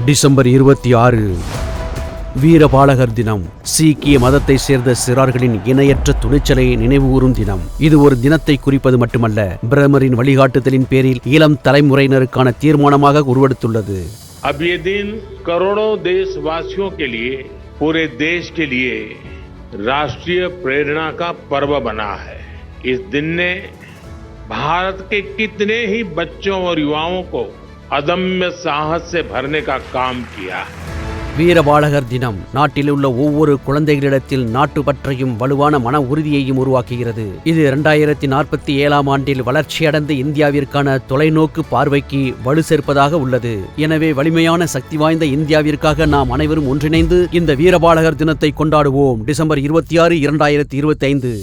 December 26 வீரபாலகர் தினம். சீக்கிய மதத்தை சேர்ந்த சிறார்களின் இணையற்ற துணிச்சலை நினைவுகூரும் தினம். இது ஒரு தினத்தை குறிப்பது மட்டுமல்ல, பிரதமரின் வழிகாட்டுதலின் பேரில் இளம் தலைமுறையினருக்கான தீர்மானமாக உருவெடுத்துள்ளது. अब ये दिन करोड़ों देशवासियों के लिए, पूरे देश के लिए राष्ट्रीय प्रेरणा का पर्व बना है. इस दिन ने भारत के कितने ही बच्चों और युवाओं को अदम्य साहस से भरने का काम किया है. வீரபாலகர் தினம் நாட்டில் உள்ள ஒவ்வொரு குழந்தைகளிடத்தில் நாட்டுப்பற்றையும் வலுவான மன உறுதியையும் உருவாக்குகிறது. இது 2047 ஆண்டில் வளர்ச்சியடைந்த இந்தியாவிற்கான தொலைநோக்கு பார்வைக்கு வலு சேர்ப்பதாக உள்ளது. எனவே வலிமையான சக்தி வாய்ந்த இந்தியாவிற்காக நாம் அனைவரும் ஒன்றிணைந்து இந்த வீரபாலகர் தினத்தை கொண்டாடுவோம். டிசம்பர் 26, 2025.